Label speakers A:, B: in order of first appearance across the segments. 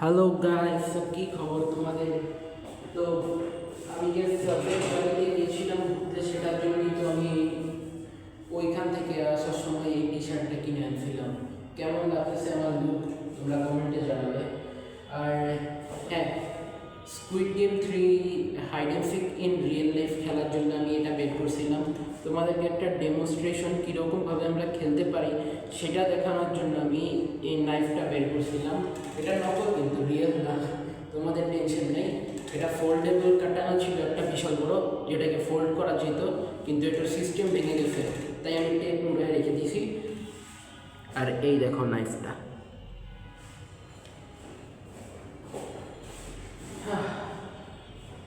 A: Hello guys, কি খবর তোমাদের? তো আমি যে সাবজেক্ট বাড়িতে গিয়েছিলাম ঘুরতে, সেটার জন্যই তো আমি ওইখান থেকে আসার সময় এই টি শার্টটা কিনে আনছিলাম। কেমন লাগতেছে আমার লুক তোমরা কমেন্টে জানাবে। আর হ্যাঁ, squid game 3 hide and seek in real life খেলার জন্য আমি এটা বের করছিলাম। তোমাদেরকে একটা ডেমনস্ট্রেশন কীরকমভাবে আমরা খেলতে পারি সেটা দেখানোর জন্য আমি এই নাইফটা বের করছিলাম। এটা নকল, কিন্তু রিয়েল না, তোমাদের টেনশন নেই। এটা ফোল্ডেবল কাটানো ছিল একটা বিশাল বড়, যেটাকে ফোল্ড করা যেত, কিন্তু এটার সিস্টেম ভেঙে গেছে, তাই আমি টেপ মুড়ে রেখে দিয়েছি। আর এই দেখো নাইফটা।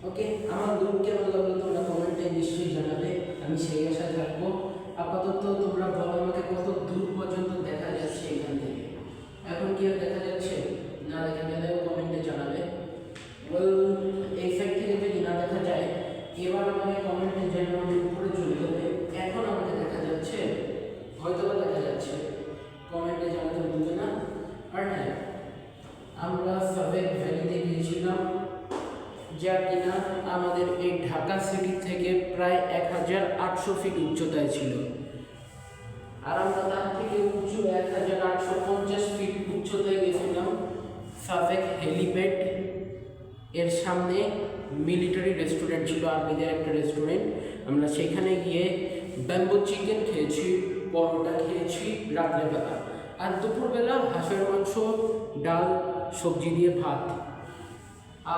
A: ওকে, আমার লুক কেমন লাগলো তোমরা কমেন্টে নিশ্চয়ই জানাবে, আমি সেই আশায় থাকবো। আপাতত তোমরা বলো আমাকে কত দূর পর্যন্ত দেখা যাচ্ছে এখান থেকে। এখন কি আর দেখা যাচ্ছে? না দেখা গেলেও কমেন্টে জানাবে। এই সাইড থেকে যদি না দেখা যায়, এবার আমাকে কমেন্টে জানাবে উপরে চলে যাবে। এখন আমাকে দেখা যাচ্ছে, হয়তো বা দেখা যাচ্ছে, কমেন্টে জানাতে ভুলবে না। আর হ্যাঁ, আমরা সাবেক ভ্যালিতে গিয়েছিলাম, যা কিনা আমাদের এই ঢাকা সিটি থেকে প্রায় 1800 ফিট উচ্চতায় ছিল। আর আমরা তার থেকে উঁচু 1850 ফিট উচ্চতায় গেছিলাম সাবেক হেলিপ্যাড এর সামনে। মিলিটারি রেস্টুরেন্ট ছিল, আর্মিদের একটা রেস্টুরেন্ট। আমরা সেখানে গিয়ে ব্যাম্বো চিকেন খেয়েছি, পরোটা খেয়েছি রাত্রেবেলা, আর দুপুরবেলা হাঁসের মাংস, ডাল, সবজি দিয়ে ভাত,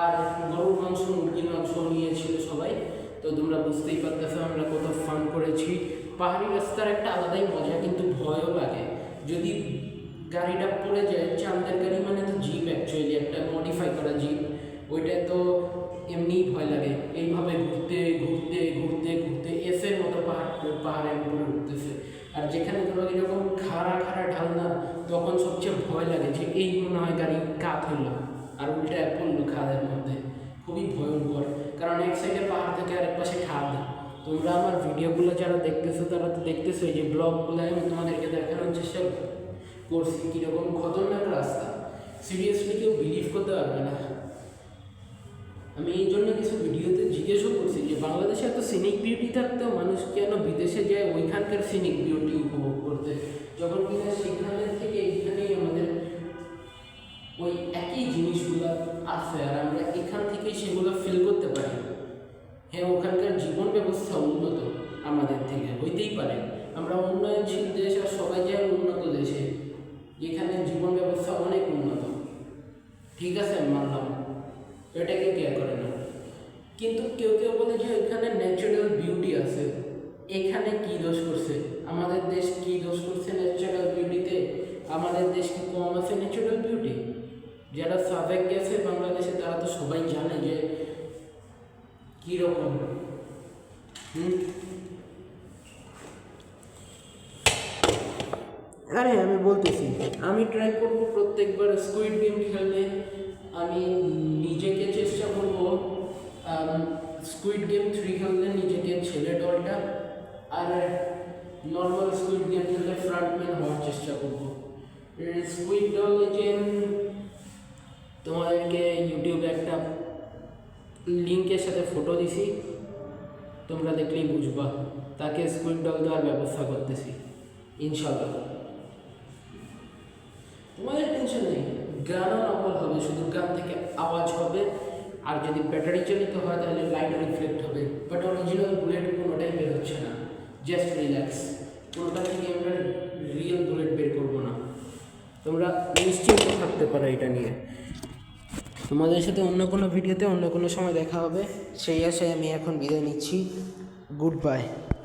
A: আর গরুর মাংস, মুরগির মাংস নিয়েছিল সবাই। তো তোমরা বুঝতেই পারতেছো আমরা কত ফান করেছি। পাহাড়ি রাস্তার একটা আলাদাই মজা, কিন্তু ভয়ও লাগে যদি গাড়িটা পড়ে যায়। চাঁদের গাড়ি মানে তো জিপ, অ্যাকচুয়ালি একটা মডিফাই করা জিপ, ওইটায় তো এমনিই ভয় লাগে। এইভাবে ঘুরতে ঘুরতে ঘুরতে ঘুরতে এসের মতো পাহাড়ের উপরে উঠতেছে, আর যেখানে তোমাকে এরকম খাড়া খাড়া ঢাল না, তখন সবচেয়ে ভয় লাগে যে এই মনে হয় গাড়ি কাত হইল আর উল্টায় পড়লো খাদের মধ্যে। খুবই ভয়ঙ্কর, কারণ এক সাইডে পাহাড় থেকে আরেক পাশে খাদ। তোমরা আমার ভিডিওগুলো যারা দেখতেছো তারা তো দেখতেছো, এই যে ব্লগগুলো আমি তোমাদেরকে দেখানোর চেষ্টা করছি কীরকম খতরনাক রাস্তা। সিরিয়াসলি কেউ বিলিভ করতে পারবে না। আমি এই জন্য কিছু ভিডিওতে জিজ্ঞেসও করছি যে বাংলাদেশে এত সিনিক বিউটি থাকতেও মানুষ কেন বিদেশে যায় ওইখানকার সিনিক বিউটি উপভোগ করতে, যখন কিনা সেখানের থেকে এইখানেই আমাদের ওই একই জিনিসগুলো আছে, আর আমরা এখান থেকেই সেগুলো ফিল করতে পারি। হ্যাঁ, ওখানকার জীবন ব্যবস্থা উন্নত আমাদের থেকে, হইতেই পারে। আমরা উন্নয়নশীল দেশ, আর সবাই যায় উন্নত দেশে যেখানে জীবন ব্যবস্থা অনেক উন্নত। ঠিক আছে, মানলাম, এটা কেউ কেয়ার করে না। কিন্তু কেউ কেউ বলে যে এখানে ন্যাচারাল বিউটি আছে। এখানে কি দোষ করছে আমাদের দেশ? কি দোষ করছে ন্যাচারাল বিউটিতে? আমাদের দেশ কি কম আছে ন্যাচারাল বিউটি? যারা সাবেক গেছে বাংলাদেশে তারা তো সবাই জানে যে কীরকম। আরে আমি বলতেছি, আমি ট্রাই করবো প্রত্যেকবার স্কুইড গেম খেললে আমি নিজেকে চেষ্টা করবো স্কুইড গেম 3 খেললে নিজেকে ছেলে দলটা, আর নর্মাল স্কুইড গেম খেললে ফ্রন্টম্যান হওয়ার চেষ্টা করবো। স্কুইড দল যে তোমাদেরকে ইউটিউবে একটা লিঙ্কের সাথে ফটো দিছি, তোমরা দেখলেই বুঝবা। তাকে স্কুইড দল দেওয়ার ব্যবস্থা করতেছি ইনশাল্লাহ। তোমাদের টেনশন নেই, গানও নকল হবে, শুধু গান থেকে আওয়াজ হবে। আর যদি ব্যাটারি চালিত হয় তাহলে লাইট রিফ্লেক্ট হবে, বাট অরিজিনাল বুলেট কোনোটাই বের হচ্ছে না। জাস্ট রিল্যাক্স, কোনোটা থেকে আমরা রিয়েল বুলেট বের করবো না। তোমরা নিশ্চিন্ত থাকতে পারো এটা নিয়ে। তোমাদের সাথে অন্য কোনো ভিডিওতে অন্য কোনো সময় দেখা হবে, সেই আশায় আমি এখন বিদায় নিচ্ছি। Good bye.